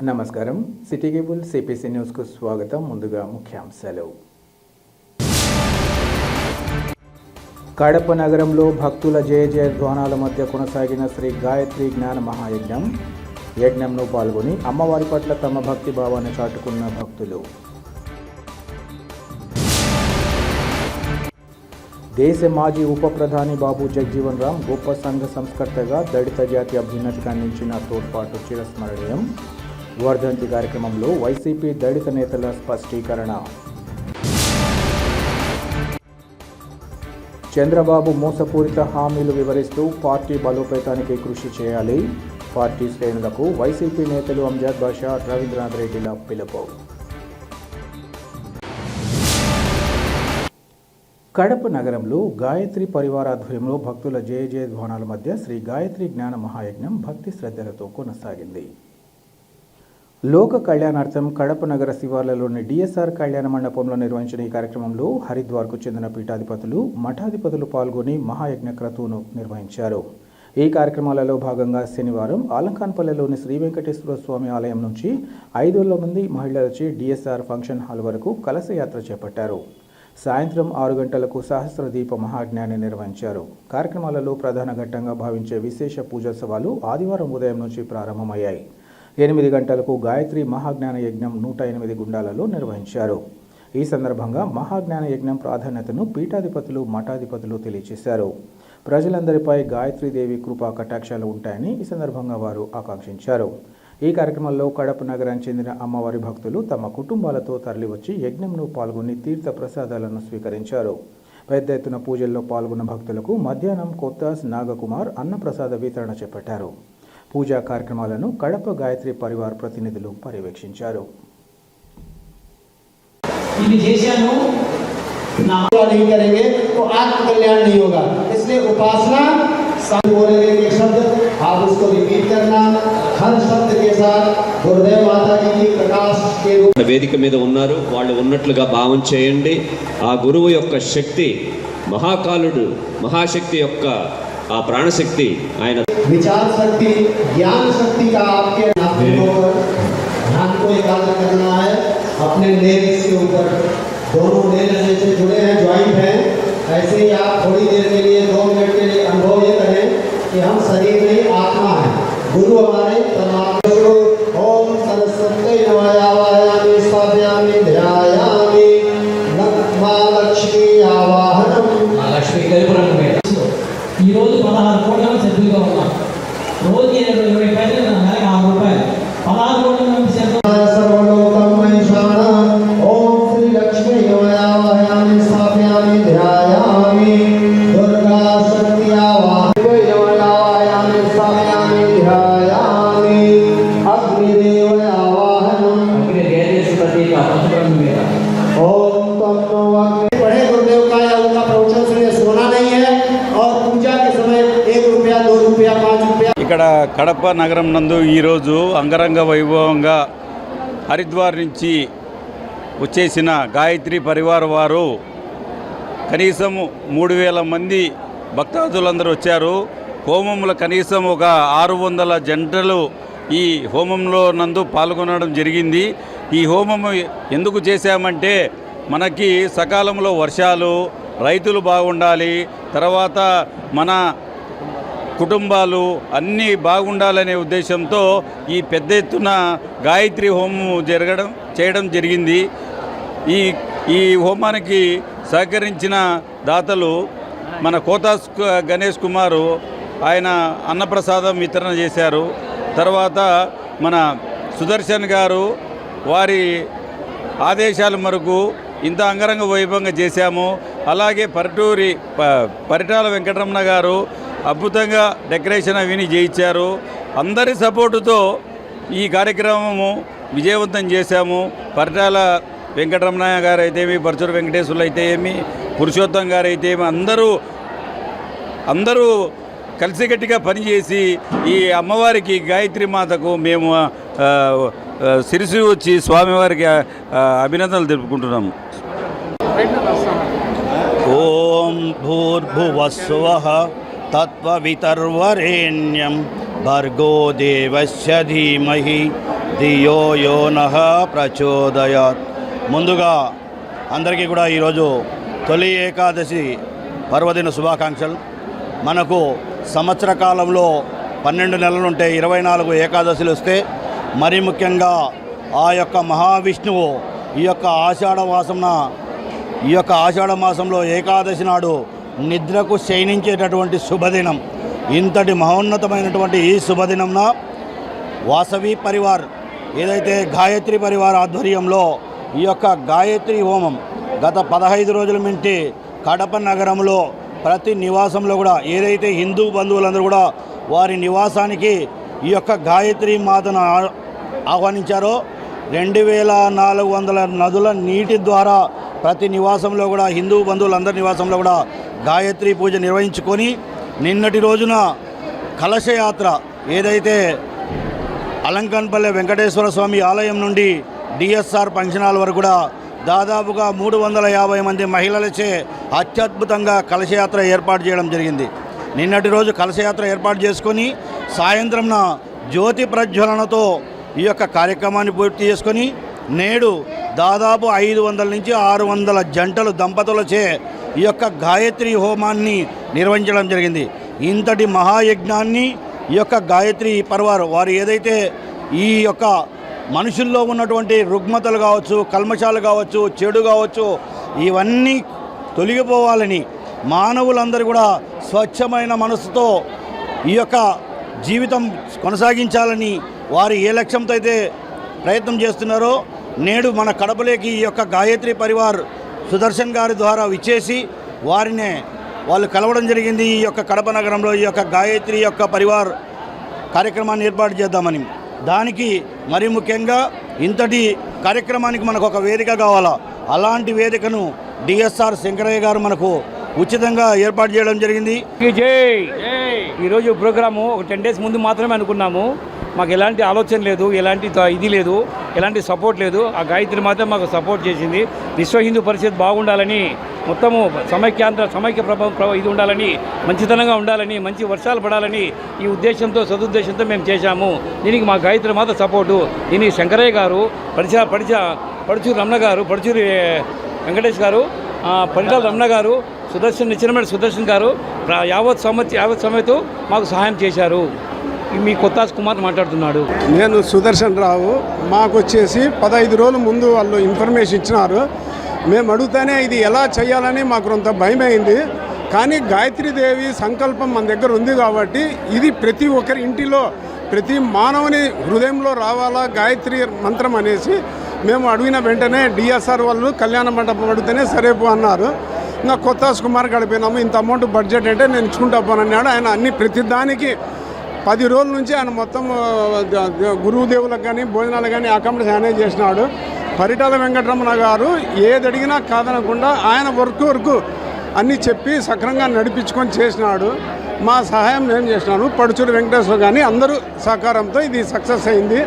నమస్కారం. City cable CPC న్యూస్కు స్వాగతం. ముందుగా ముఖ్యాంశాలు. కడప నగరంలో భక్తుల జయ జయధ్వానాల మధ్య కొనసాగిన శ్రీ గాయత్రి జ్ఞాన మహాయజ్ఞం. యజ్ఞంలో పాల్గొని అమ్మవారి పట్ల తమ భక్తి భావాన్ని చాటుకున్న భక్తులు. దేశ మాజీ ఉప ప్రధాని బాబు జగజీవన్ రామ్ గొప్ప సంఘ సంస్కర్తగా దళిత జాతి అభ్యున్నతికి అందించిన తోడ్పాటు చిరస్మరణీయం. వర్ధంతి కార్యక్రమంలో వైసీపీ దళిత నేతల స్పష్టీకరణ. చంద్రబాబు మోసపూరిత హామీలు వివరిస్తూ పార్టీ బలోపేతానికి కృషి చేయాలి. పార్టీ శ్రేణులకు వైసీపీ నేతలు అంజద్ బాషా, రవీంద్రనాథ్ రెడ్డిల పిలుపు. కడప నగరంలో గాయత్రి పరివార ఆధ్వర్యంలో భక్తుల జయ జయధ్వానాల మధ్య శ్రీ గాయత్రి జ్ఞాన మహాయజ్ఞం భక్తి శ్రద్ధలతో కొనసాగింది. లోక కళ్యాణార్థం కడప నగర శివార్లలోని డిఎస్ఆర్ కళ్యాణ మండపంలో నిర్వహించిన ఈ కార్యక్రమంలో హరిద్వార్కు చెందిన పీఠాధిపతులు, మఠాధిపతులు పాల్గొని మహాయజ్ఞ క్రతువును నిర్వహించారు. ఈ కార్యక్రమాలలో భాగంగా శనివారం ఆలంకాన్పల్లెలోని శ్రీ వెంకటేశ్వర స్వామి ఆలయం నుంచి 500 మంది మహిళలచే డిఎస్ఆర్ ఫంక్షన్ హాల్ వరకు కలశయాత్ర చేపట్టారు. సాయంత్రం 6 గంటలకు సహస్రదీప మహాజ్ఞాన్ని నిర్వహించారు. కార్యక్రమాలలో ప్రధాన ఘట్టంగా భావించే విశేష పూజోత్సవాలు ఆదివారం ఉదయం నుంచి ప్రారంభమయ్యాయి. 8 గంటలకు గాయత్రి మహాజ్ఞాన యజ్ఞం 108 గుండాలలో నిర్వహించారు. ఈ సందర్భంగా మహాజ్ఞాన యజ్ఞం ప్రాధాన్యతను పీఠాధిపతులు, మఠాధిపతులు తెలియజేశారు. ప్రజలందరిపై గాయత్రీదేవి కృపా కటాక్షాలు ఉంటాయని ఈ సందర్భంగా వారు ఆకాంక్షించారు. ఈ కార్యక్రమంలో కడప నగరానికి చెందిన అమ్మవారి భక్తులు తమ కుటుంబాలతో తరలివచ్చి యజ్ఞంలో పాల్గొని తీర్థ ప్రసాదాలను స్వీకరించారు. పెద్ద ఎత్తున పూజల్లో పాల్గొన్న భక్తులకు మధ్యాహ్నం కొత్తాస్ నాగకుమార్ అన్నప్రసాద వితరణ చేపట్టారు. పూజా కార్యక్రమాలను కడప గాయత్రి పరివార్ ప్రతినిధులు పర్యవేక్షించారు. नहीं करेंगे तो आत्मकल्याण नहीं होगा, इसलिए उपासना बोलेंगे एक शब्द आप उसको रिपीट करना, हर शब्द के साथ गुरुदेव माता की प्रकाश के रूप వేదిక మీద ఉన్నారు, వాళ్ళు ఉన్నట్లుగా భావం చేయండి. ఆ గురువు యొక్క శక్తి, మహాకాలుడు మహాశక్తి యొక్క ఆ ప్రాణశక్తి, ఆయన विचार शक्ति, ज्ञान शक्ति का आपके ध्यान को एकाग्र करना है. अपने नेल्स के ऊपर, दोनों नेल्स जैसे जुड़े हैं, ज्वाइंट हैं, ऐसे ही आप थोड़ी देर के लिए 2 मिनट के लिए अनुभव ये करें कि हम शरीर नहीं आत्मा है. गुरु हमारे परमात्मा. ओम सरस्वती नमः स्थापयामि ध्यायामि लक्ष्मी आवाहनम. లక్ష్మీ కైపురం మీద ఈరోజు 16 కోట్ల సభ్యులుగా ఉన్నాం. రోజు 20 పైసలు, నెలకు 6 రూపాయలు. 16 కోట్ల మంది सर्वलोकम महेशानम. ओम श्री लक्ष्मी नमः स्थापयामि ध्यायामि दुर्गा शक्ति आवाहयामि स्थापयामि ध्यायामि अग्निदेव आवाहनम. अग्निदेवपति का मंत्र में ओम तन्नो अग्नि. पढ़े गुरुदेव का या उनका प्रवचन सुने, सोना नहीं है. और पूजा के समय 1 रुपया, 2 रुपया, 5 रुपया. ఇక్కడ కడప నగరం నందు ఈరోజు అంగరంగ వైభవంగా హరిద్వార్ నుంచి వచ్చేసిన గాయత్రి పరివార వారు కనీసం 3000 మంది భక్తాదులందరూ వచ్చారు. హోమంలో కనీసం ఒక 600 జంటలు ఈ హోమంలో నందు పాల్గొనడం జరిగింది. ఈ హోమం ఎందుకు చేశామంటే మనకి సకాలంలో వర్షాలు, రైతులు బాగుండాలి, తర్వాత మన కుటుంబాలు అన్నీ బాగుండాలనే ఉద్దేశంతో ఈ పెద్ద ఎత్తున గాయత్రి హోమం చేయడం జరిగింది. ఈ హోమానికి సహకరించిన దాతలు మన కోతాస్ గణేష్ కుమారు, ఆయన అన్నప్రసాదం వితరణ చేశారు. తర్వాత మన సుదర్శన్ గారు, వారి ఆదేశాల మేరకు ఇంత అంగరంగ వైభవంగా చేశాము. అలాగే పరిటాల వెంకటరమణ గారు అద్భుతంగా డెకరేషన్ అవిని చేయించారు. అందరి సపోర్టుతో ఈ కార్యక్రమము విజయవంతం చేశాము. పరిటాల వెంకటరమణ గారు అయితేమి, పరచూరు వెంకటేశ్వర్లు అయితే ఏమి, పురుషోత్తం గారు అయితే ఏమి, అందరూ కలిసికట్టుగా పనిచేసి ఈ అమ్మవారికి గాయత్రి మాతకు మేము శిరసి వచ్చి స్వామివారికి అభినందనలు తెలుపుకుంటున్నాము. ఓం భూర్భువస్సువః తత్వవితర్వరేణ్యం భర్గో దేవస్య ధీమహి ధియో యో నః ప్రచోదయాత్. ముందుగా అందరికీ కూడా ఈరోజు తొలి ఏకాదశి పర్వదిన శుభాకాంక్షలు. మనకు సంవత్సర కాలంలో 12 నెలలుంటే 24 ఏకాదశులు వస్తే మరి ముఖ్యంగా ఆ యొక్క మహావిష్ణువు ఈ యొక్క ఆషాఢ మాసంలో ఏకాదశి నాడు నిద్రకు శయనించేటటువంటి శుభదినం. ఇంతటి మహోన్నతమైనటువంటి ఈ శుభదినంన వాసవి పరివార్ ఏదైతే గాయత్రి పరివార్ ఆధ్వర్యంలో ఈ యొక్క గాయత్రి హోమం గత 15 రోజుల నుండి కడప నగరంలో ప్రతి నివాసంలో కూడా ఏదైతే హిందూ బంధువులందరూ కూడా వారి నివాసానికి ఈ యొక్క గాయత్రి మాతను ఆహ్వానించారో 2400 నదుల నీటి ద్వారా ప్రతి నివాసంలో కూడా హిందూ బంధువులందరి నివాసంలో కూడా గాయత్రి పూజ నిర్వహించుకొని నిన్నటి రోజున కలశయాత్ర ఏదైతే అలంకన్పల్లె వెంకటేశ్వర స్వామి ఆలయం నుండి డిఎస్ఆర్ ఫంక్షన్ హాల్ వరకు కూడా దాదాపుగా 350 మంది మహిళలచే అత్యద్భుతంగా కలశయాత్ర ఏర్పాటు చేయడం జరిగింది. నిన్నటి రోజు కలశయాత్ర ఏర్పాటు చేసుకొని సాయంత్రంన జ్యోతి ప్రజ్వలనతో ఈ యొక్క కార్యక్రమాన్ని పూర్తి చేసుకొని నేడు దాదాపు 500 నుంచి 600 జంటలు దంపతులచే ఈ యొక్క గాయత్రి హోమాన్ని నిర్వహించడం జరిగింది. ఇంతటి మహాయజ్ఞాన్ని ఈ యొక్క గాయత్రి పరివార్ వారు ఏదైతే ఈ యొక్క మనుషుల్లో ఉన్నటువంటి రుగ్మతలు కావచ్చు, కల్మషాలు కావచ్చు, చెడు కావచ్చు, ఇవన్నీ తొలగిపోవాలని మానవులందరూ కూడా స్వచ్ఛమైన మనసుతో ఈ యొక్క జీవితం కొనసాగించాలని వారు ఏ లక్ష్యంతో అయితే ప్రయత్నం చేస్తున్నారో నేడు మన కడపలోకి ఈ యొక్క గాయత్రి పరివార్ సుదర్శన్ గారి ద్వారా విచ్చేసి వాళ్ళు కలవడం జరిగింది. ఈ యొక్క కడప నగరంలో ఈ యొక్క గాయత్రి యొక్క పరివార్ కార్యక్రమాన్ని ఏర్పాటు చేద్దామని. దానికి మరి ముఖ్యంగా ఇంతటి కార్యక్రమానికి మనకు ఒక వేదిక కావాలా. అలాంటి వేదికను డిఎస్ఆర్ శంకరయ్య గారు మనకు ఉచితంగా ఏర్పాటు చేయడం జరిగింది. ఈరోజు ప్రోగ్రాము 10 డేస్ ముందు మాత్రమే అనుకున్నాము. మాకు ఎలాంటి ఆలోచన లేదు, ఎలాంటి ఇది లేదు, ఎలాంటి సపోర్ట్ లేదు. ఆ గాయత్రి మాత్రం మాకు సపోర్ట్ చేసింది. విశ్వ హిందూ పరిషత్ బాగుండాలని, మొత్తము సమైక్య ప్రభావం ఇది ఉండాలని, మంచితనంగా ఉండాలని, మంచి వర్షాలు పడాలని ఈ ఉద్దేశంతో సదుద్దేశంతో మేము చేశాము. దీనికి మా గాయత్రి మాత్రం సపోర్టు. దీనికి శంకరయ్య గారు, పడుచూరి రమణ గారు, పడుచూరి వెంకటేష్ గారు, పరిటాల రమణ గారు, నిచ్చినమేడి సుదర్శన్ గారు యావత్ సమేత మాకు సహాయం చేశారు. మీ కొత్తాస్ కుమార్ మాట్లాడుతున్నాడు. నేను సుదర్శన్ రావు. మాకు వచ్చేసి 15 రోజుల ముందు వాళ్ళు ఇన్ఫర్మేషన్ ఇచ్చినారు. మేము అడుగుతానే ఇది ఎలా చేయాలని మాకు కొంత భయమైంది. కానీ గాయత్రీదేవి సంకల్పం మన దగ్గర ఉంది కాబట్టి ఇది ప్రతి ఒక్కరి ఇంటిలో ప్రతి మానవుని హృదయంలో రావాలా గాయత్రి మంత్రం అనేసి మేము అడిగిన వెంటనే డిఎస్ఆర్ వాళ్ళు కళ్యాణ మండపం అడిగితేనే సరేపు అన్నారు. ఇంకా కొత్తాస్ కుమార్ గడిపోయినాము. ఇంత అమౌంట్ బడ్జెట్ అంటే నేను ఇచ్చుకుంటా పోనన్నాడు. ఆయన అన్ని ప్రతిదానికి 10 రోజుల నుంచి ఆయన మొత్తం గురువుదేవులకు కానీ భోజనాలకు కానీ అకామిడేషన్ ఆయనే చేసినాడు. పరిటాల వెంకటరమణ గారు ఏది అడిగినా కాదనకుండా ఆయన వరకు అన్నీ చెప్పి సక్రంగా నడిపించుకొని చేసినాడు. మా సహాయం నేను చేసినాను. పడుచూరి వెంకటేశ్వర కానీ అందరూ సహకారంతో ఇది సక్సెస్ అయింది.